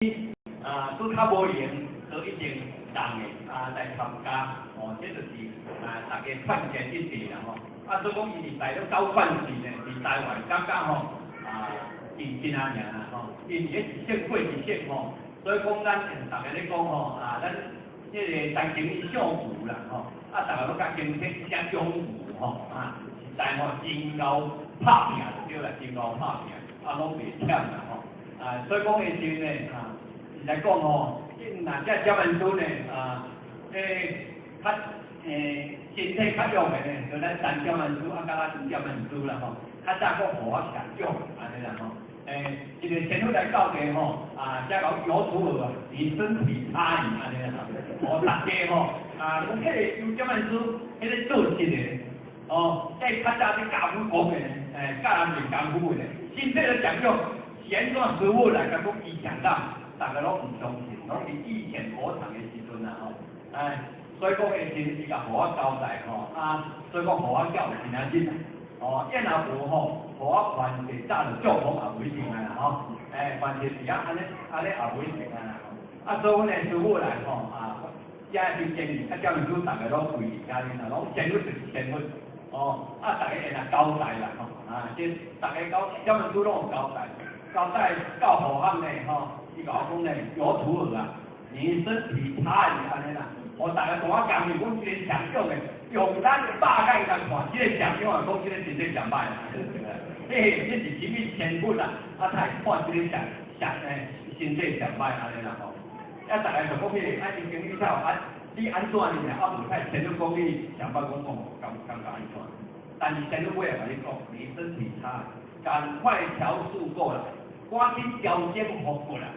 拄较无闲，所以一定人的来参加，这就是大家团结一致啦吼。所以讲伊是来了9冠时呢，伫台湾感觉吼真啊尔啦吼，因迄是县过是县吼，所以讲咱大家咧讲吼咱迄个陈情伊相符啦吼，大家都甲经济加相符吼实在吼真够拍拼就对啦，真够拍拼，拢袂忝啦吼。所以讲的时阵呢来讲吼，那这江文书呢较身体较弱的呢，就咱陈江文书甲咱江文书啦吼，较早个互我强种安尼啦吼。一个前后来教嘅吼，遮个有土耳你身体差异安尼啦吼，大家吼讲迄个有江文书，迄个做事的即较早啲教父讲嘅，教人做功夫嘅，身体的强用。现段食物来讲，以前大家拢唔相信，拢是以前火场的时阵啦吼，所以讲的是伊甲互我交代吼，所以讲互我叫真啊真啊，因若无吼，互我完全早就祝福也袂成啊啦吼，完全是安尼也袂成啊啦，所以阮的师傅来吼也是建议，叫民主大家拢跪伫家己啦，拢先就是先分大家会来交代啦吼，即大家叫民主拢有交代。交代到好汉呢吼，伊甲我讲呢，有土耳你身体差异安尼啦，大家同我讲，阮即个强种的，用咱大概来看，即个强种啊，讲即个真正强歹啦，这是什么天分啊？才看即个身体强歹安尼啦吼。大家就讲迄个，你经理头你安怎呢？无太前头讲你上班讲感觉安怎？但是前头我也甲你讲，你身体差，赶快调速过来。赶紧调整好过来，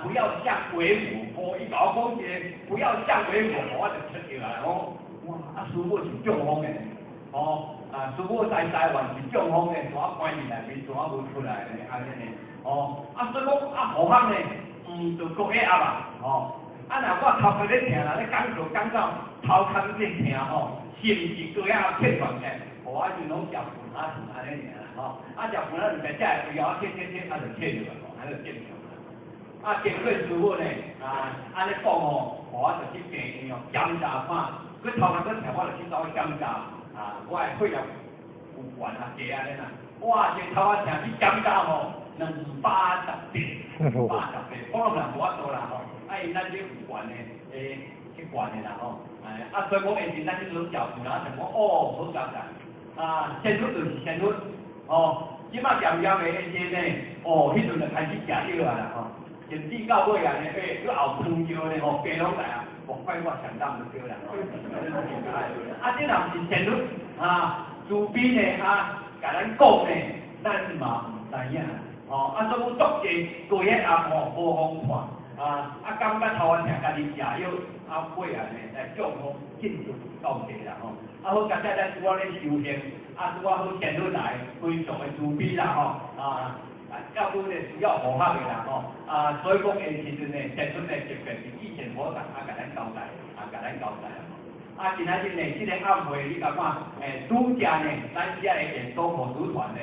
不要像为我，伊甲我讲一个，不要像为我就出去啦。哇，师傅是中风的，师傅在台湾是中风的，怎啊关起来面，怎啊无出来呢？安尼呢？所以讲何况呢？就高血压嘛，若我头壳咧疼啦，咧讲到头壳咧疼是毋是高血压片段的？我就拢食补他补安尼尔。食饭了，人家食药切，就切着了，就正常。经过师傅呢，安尼讲我就去病院检查看，佢头壳疼，我就去找检查，我的血压有悬低安尼啦。哇，这头壳疼去检查280点，280点，可能无法度啦因咱这有悬的，去悬的啦所以讲下时咱去做照顾啦，就讲好交代。先出就是先出，即摆渐渐的一些呢，迄阵就开始食药啊啦从至到尾啊呢，去熬汤药呢，病拢来怪我上当就对啦这若是先出自边呢甲咱讲呢，咱嘛唔知影所以讲足济过血压无方看感觉头壳疼，家己食药尾啊呢来中风进度到底啦好佳哉咱拄仔咧修行，拄仔好前头来非常的慈悲啦要不呢需要和合的啦所以讲的时阵呢，前头呢特别是以前我甲咱交代，今仔日呢，这个暗会你甲看，拄则呢，咱遮的演奏合组团呢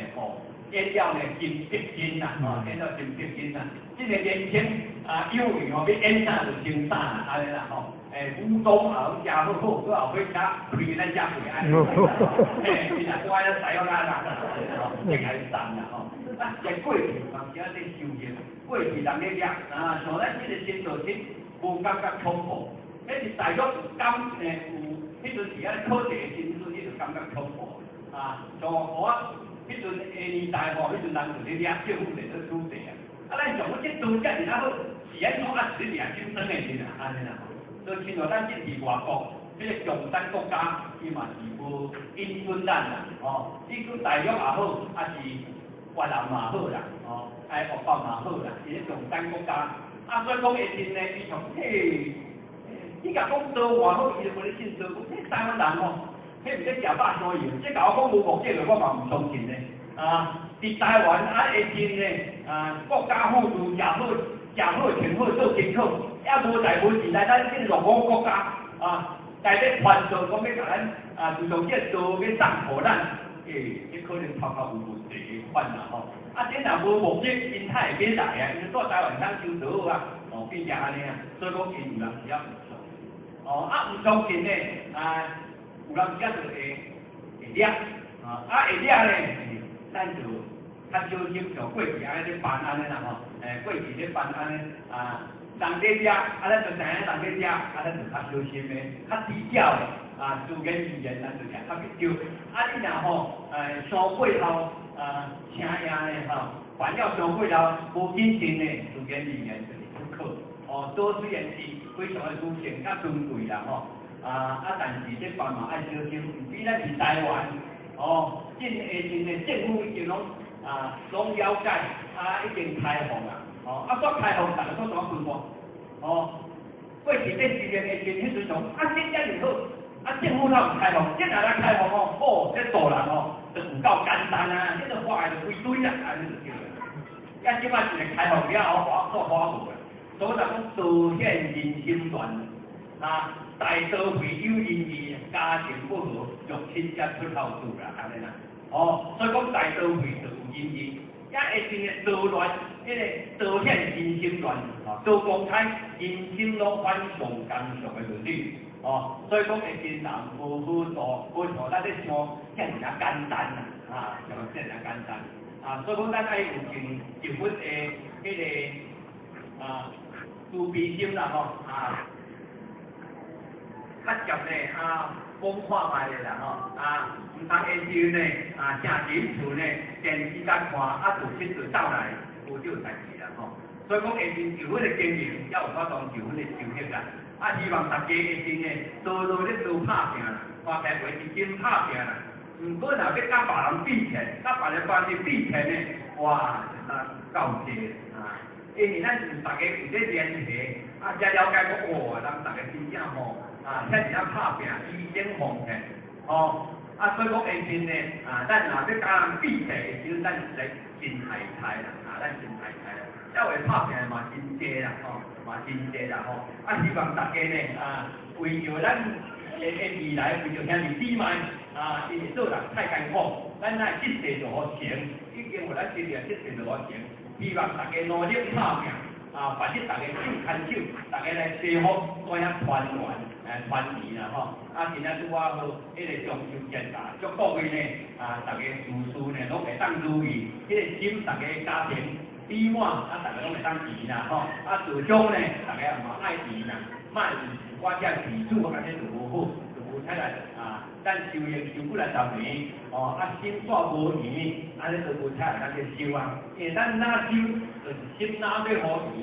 演了呢真逼真啦演了真逼真啦，这个年轻幼儿要演啥就真啥安尼啦舞蹈啊，拢加好，佮后尾加开咱加会安尼，你若乖咧，使用咱应该散啦这过去嘛是咧修行，过去人咧掠像咱这个真道真无感觉恐怖，迄是大约有迄阵时考试的时阵，你就感觉恐怖像我迄阵下年代迄阵人就咧掠政府在咧处理咱像我这做遮尔好，是安怎是咧掠紧张的是啦，安尼啦。所以像咱这是外国，这个共产国家，伊嘛是无因准咱啦，你去大陆也好，是越南也好啦，俄国嘛好啦，是咧共产国家。所以讲下阵呢，伊从你甲讲做偌好，伊就无咧信做。台湾人迄毋咧食饱烧油，即甲我讲无目的我嘛唔相信呢。伫台湾下阵呢，国家富裕食好，穿好做真好。也无代无志来咱这个落伍国家在咧传授讲要甲咱就从这道要送互咱，这可能头壳有问题的款啦啊，这若无目的，因他会变来啊，因为在台湾当收倒好啊，哦，变成安尼啊，所以讲因有人是要唔相信，哦，啊唔相信呢，啊，有人只就会抓，啊会抓呢，咱就较小心像过去安尼咧办安尼啦吼，过去咧办安尼啊，人在抓，啊咱就知影人在抓，啊咱就较小心的，较低调的。啊，自言自言，咱就讲较比较。啊，你若吼，伤过后，请呀呢吼，烦恼伤过后，无谨慎呢，自言自言就是不可。哦，多虽然是非常的殊胜较尊贵啦吼，但是这办嘛爱小心，比咱是台湾，哦，真的政府已经拢了解，已经开放啦，哦，煞开放，大家都怎分发？哦，过去这几年疫情迄阵种，真正就好。政府它唔开放，这哪来开放哦？哦，这做人哦，就唔够简单啊！这个话就规堆啦，安尼就对啦。即摆一个开放了后，做花舞啊，所以讲凸显人心乱大社会有人义，家庭不和，肉亲才出头厝啦，安尼啦。哦，所以讲大社会就有人义，也会真个造乱，迄个凸显人心乱，做公开人心拢反向干涉的论理。哦，所以讲会真难无咱咧想遐尔简单啦，像遐尔简单所以讲咱爱有一份的迄个慈悲心啦吼较接呢讲看卖咧啦吼唔通下时呢正紧厝呢电视甲看就佚佗斗来有少代志啦吼，所以讲下时就份的经营要有法当就份的收益啦。希望大家会真诶，多多咧多拍拼啦，花钱为是真拍拼啦。毋过若要甲别人比钱，甲别人关系比钱咧，哇，够济因为咱是大家有这联系，才了解讲哦，咱大家真正吼遐尔拍拼，以争奉献，所以讲会真诶，咱若要甲人比钱诶时阵，咱是真害菜啦，咱真害菜啦，才会拍拼嘛真济啦，嘛真济啦希望大家呢为着咱的未来，为着兄弟姊妹因为做人太艰苦，咱来这世就好成，已经互咱这世就好成。希望大家努力拍拼反正大家手牵手，大家来协福怎样团圆团圆啦今仔拄好迄个中秋节祝各位呢大家事事呢拢会当如意，迄个心大家家庭。美满大家拢会当甜啦自中呢，大家嘛爱甜啦，莫我这自主安尼就无好，就无睇来咱收益收过来10年心煞无圆，安尼就无睇来咱去收因为咱哪收就是心哪要好圆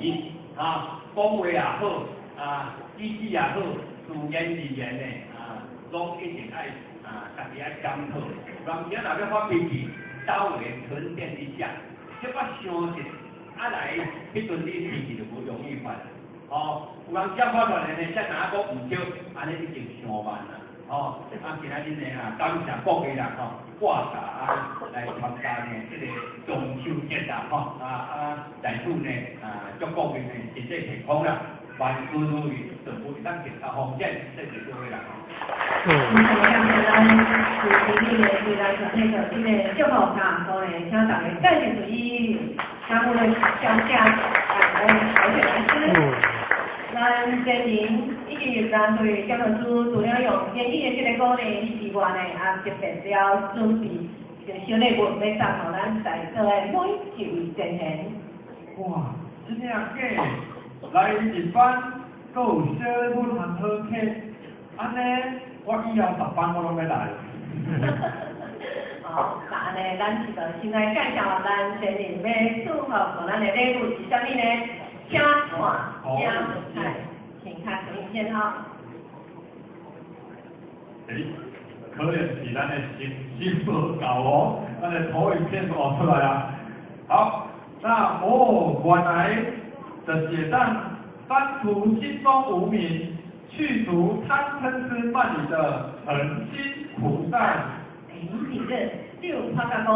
讲话也好意志也好，自言自言呢拢一定爱家己爱检讨，人家若要发脾气，稍微沉淀一下，这我相信。来，迄阵你脾气就无容易发，有人讲发出来呢，才哪讲唔少，安尼已经上万啦，今仔日呢感谢各位啦，挂茶来参加呢这个中秋节啦，在厝呢祝各位呢身体健康啦，万事如意，全部当健康丰盛，谢谢各位啦。感谢咱主持人对咱上天的这个祝福所以请大家再次注意。咱们的乡下好学老师，咱今年已经咱对教授除了用建议的这个鼓励之外呢，特别是要准备一个小礼物来送互咱在座的每一位前贤。哇，真正假？来一班，阁有小礼物通好客，安尼我以后10班我拢要来。那安尼，咱就先来介绍咱前面要祝福咱的礼物是啥物呢？请看家菜，请看影片可能是咱的心不够咱的投影片出来好，那原来的写上删除心中无名，去除贪嗔痴慢疑的诚心菩萨。你这就发觉讲，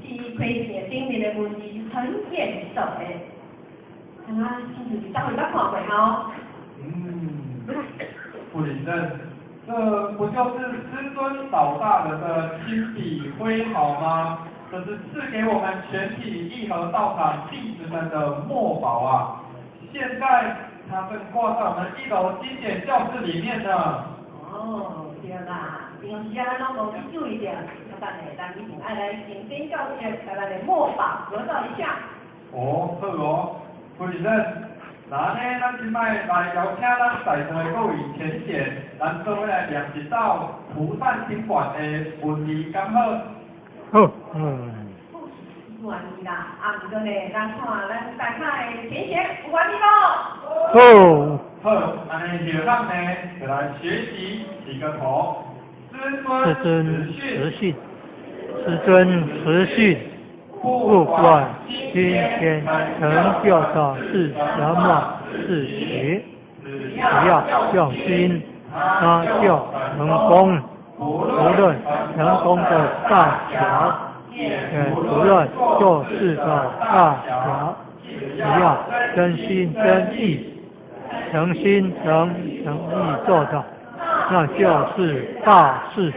这是亏欠顶面的问题很严重的。看他是不是稍微较看过不领证，这不就是师尊老大人的亲笔挥毫吗？这是赐给我们全体义和道场弟子们的墨宝啊！现在它正挂在我们1楼经典教室里面呢。哦，对啦，平时啊，咱拢无去注意着，咱一定爱来经典教室，把咱的墨宝合照一下。哦，好哦，夫人，那呢，咱即摆来邀请咱在座的各位浅显，咱做伙来念一首蒲扇经馆的文字，敢好？好，完毕啦，啊，毋过呢，咱看咱大家的前贤有完毕咯。好。好，安尼就咱呢就来学习几个头，师尊实训，师尊实训，不管今天成就的是什么事情，只要用心，那就成功。无论成功的大小，也无论做事的大小，只要真心真意。诚心诚意做的，那就是大事。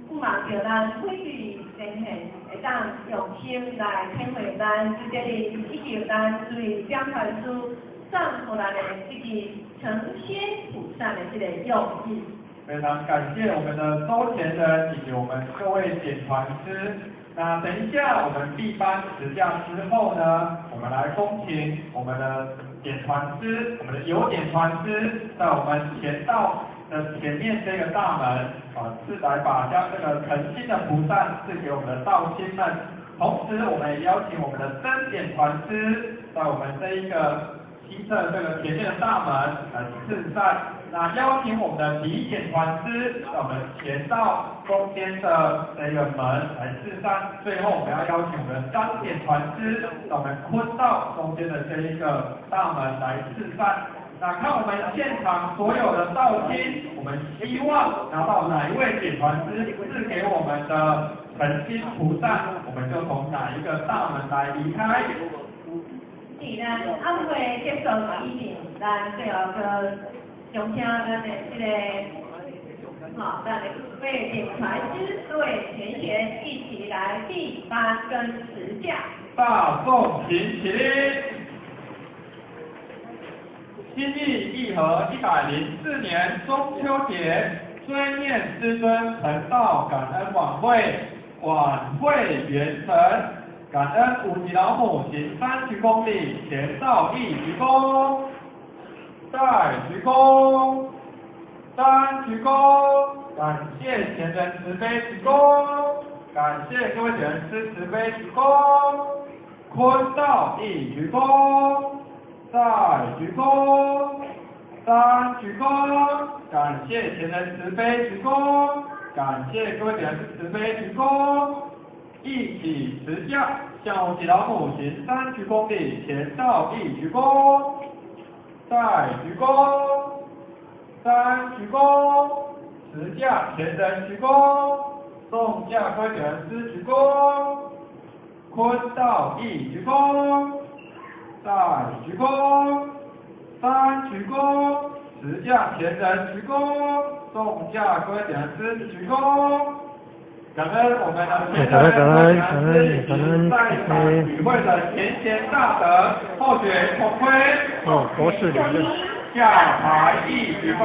不忙着咱每句真献，会当用心来体会咱这个以及咱对讲传书送互咱的这个诚心普善的这个用意。非常感谢我们的周前人以及我们各位点传师。那等一下我们闭班辞驾之后呢，我们来恭请我们的点传师，我们的有点传师，在我们前道的前面这个大门是来把将这个诚心的菩萨赐给我们的道亲们。同时，我们也邀请我们的真点传师，在我们这一个西侧这个前面的大门来赐善。那邀请我们的李点传师在我们前道中间的这个门来赐善。最后，我们要邀请我们的张点传师在我们坤道中间的这一个大门来赐善。那看我们现场所有的道亲，我们希望拿到哪一位点传师赐给我们的诚心菩萨，我们就从哪一个大门来离开。既然暗会接受以前，咱最后个从请咱的这个，咱的各位点传师、各位前贤一起来闭班跟辞驾。大众请起立。新义义和104年中秋节追念师尊成道感恩晚会圆成，感恩5级老母行30公里前道1鞠躬，再鞠躬，3鞠躬，感谢前人慈悲鞠躬，感谢各位前人师慈悲鞠躬，坤道1鞠躬。再鞠躬，3鞠躬，感谢前人慈悲鞠躬，感谢各位点师慈悲鞠躬，一起持驾向5级老母行30公里前道1鞠躬，再鞠躬，3鞠躬，持驾前人鞠躬，送驾各位点师鞠躬，坤道1鞠躬。再鞠躬，3鞠躬，持驾前人鞠躬，送驾各位点师鞠躬。感恩我们的前人感恩在场与会的前贤大德，后学同辉。国士领的。下台1鞠躬。